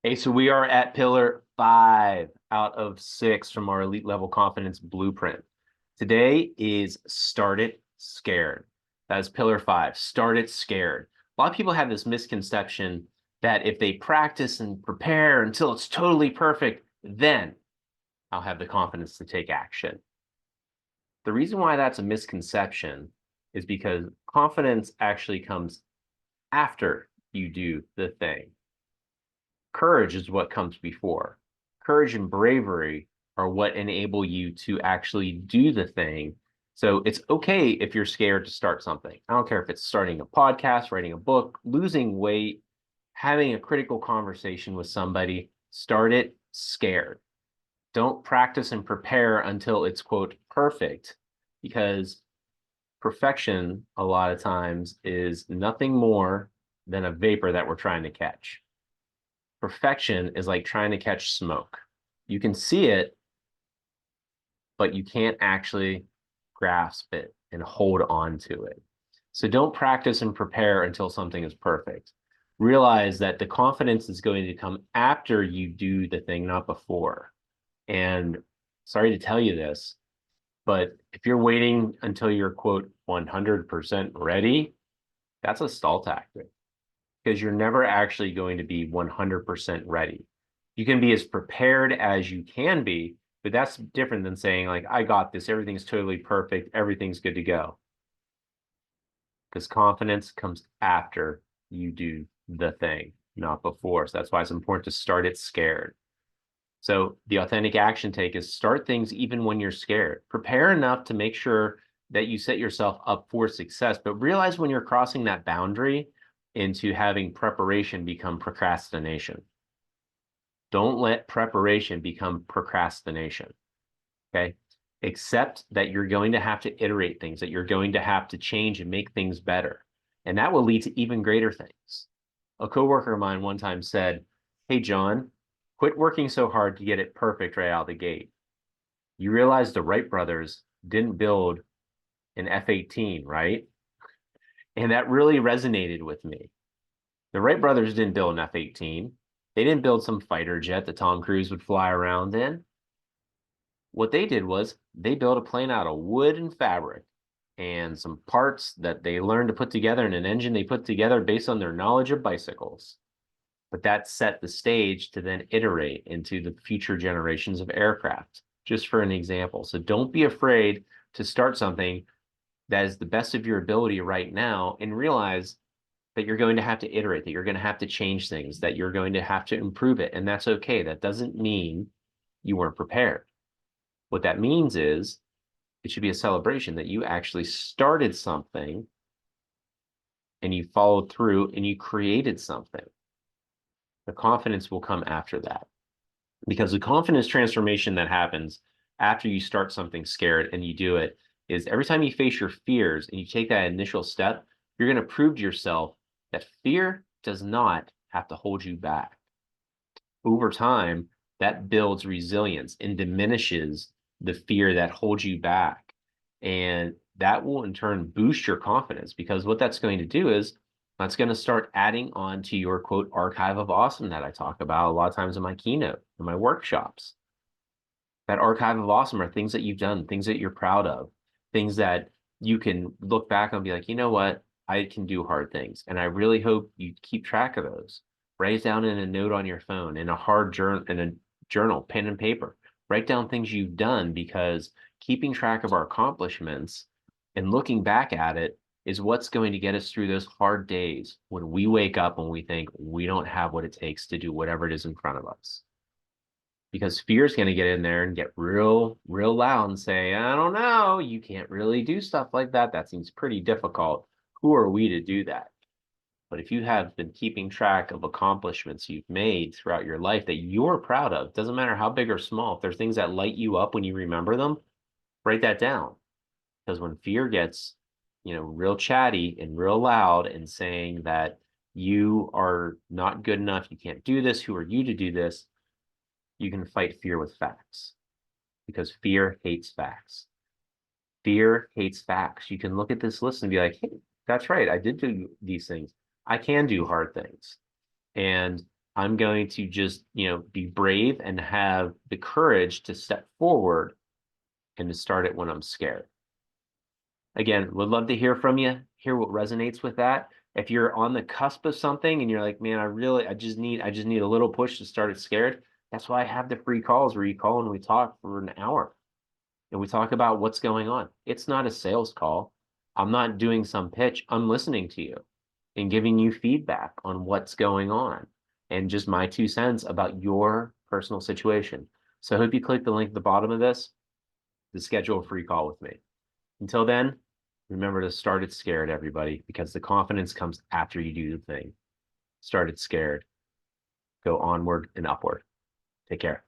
Hey, so we are at pillar 5 out of 6 from our elite level confidence blueprint. Today is start it scared. That is pillar 5, start it scared. A lot of people have this misconception that if they practice and prepare until it's totally perfect, then I'll have the confidence to take action. The reason why that's a misconception is because confidence actually comes after you do the thing. Courage is what comes before. Courage and bravery are what enable you to actually do the thing. So it's okay if you're scared to start something. I don't care if it's starting a podcast, writing a book, losing weight, having a critical conversation with somebody. Start it scared. Don't practice and prepare until it's, quote, perfect, because perfection, a lot of times, is nothing more than a vapor that we're trying to catch. Perfection is like trying to catch smoke. You can see it, but you can't actually grasp it and hold on to it. So don't practice and prepare until something is perfect. Realize that the confidence is going to come after you do the thing, not before. And sorry to tell you this, but if you're waiting until you're, quote, 100% ready, that's a stall tactic, because you're never actually going to be 100% ready. You can be as prepared as you can be, but that's different than saying, like, I got this, everything's totally perfect, everything's good to go. Because confidence comes after you do the thing, not before. So that's why it's important to start it scared. So the authentic action take is start things even when you're scared. Prepare enough to make sure that you set yourself up for success, but realize when you're crossing that boundary into having preparation become procrastination. Don't let preparation become procrastination. Okay. Accept that you're going to have to iterate things, that you're going to have to change and make things better. And that will lead to even greater things. A coworker of mine one time said, "Hey, John, quit working so hard to get it perfect right out of the gate. You realize the Wright brothers didn't build an F-18, right?" And that really resonated with me. The Wright brothers didn't build an F-18. They didn't build some fighter jet that Tom Cruise would fly around in. What they did was they built a plane out of wood and fabric and some parts that they learned to put together in an engine they put together based on their knowledge of bicycles. But that set the stage to then iterate into the future generations of aircraft, just for an example. So don't be afraid to start something that is the best of your ability right now, and realize that you're going to have to iterate, that you're going to have to change things, that you're going to have to improve it. And that's okay. That doesn't mean you weren't prepared. What that means is it should be a celebration that you actually started something and you followed through and you created something. The confidence will come after that, because the confidence transformation that happens after you start something scared and you do it is every time you face your fears and you take that initial step, you're going to prove to yourself that fear does not have to hold you back. Over time, that builds resilience and diminishes the fear that holds you back. And that will in turn boost your confidence, because what that's going to do is that's going to start adding on to your, quote, archive of awesome that I talk about a lot of times in my keynote, in my workshops. That archive of awesome are things that you've done, things that you're proud of, things that you can look back and be like, you know what? I can do hard things. And I really hope you keep track of those. Write it down in a note on your phone, in a hard journal, in a journal, pen and paper. Write down things you've done, because keeping track of our accomplishments and looking back at it is what's going to get us through those hard days when we wake up and we think we don't have what it takes to do whatever it is in front of us. Because fear is going to get in there and get real, real loud and say, I don't know, you can't really do stuff like that. That seems pretty difficult. Who are we to do that? But if you have been keeping track of accomplishments you've made throughout your life that you're proud of, doesn't matter how big or small, if there's things that light you up when you remember them, write that down. Because when fear gets, real chatty and real loud and saying that you are not good enough, you can't do this, who are you to do this? You can fight fear with facts, because fear hates facts. Fear hates facts. You can look at this list and be like, hey, that's right. I did do these things. I can do hard things. And I'm going to just, be brave and have the courage to step forward and to start it when I'm scared. Again, would love to hear from you, hear what resonates with that. If you're on the cusp of something and you're like, man, I just need a little push to start it scared. That's why I have the free calls where you call and we talk for an hour and we talk about what's going on. It's not a sales call. I'm not doing some pitch. I'm listening to you and giving you feedback on what's going on and just my 2 cents about your personal situation. So I hope you click the link at the bottom of this to schedule a free call with me. Until then, remember to start it scared, everybody, because the confidence comes after you do the thing. Start it scared. Go onward and upward. Take care.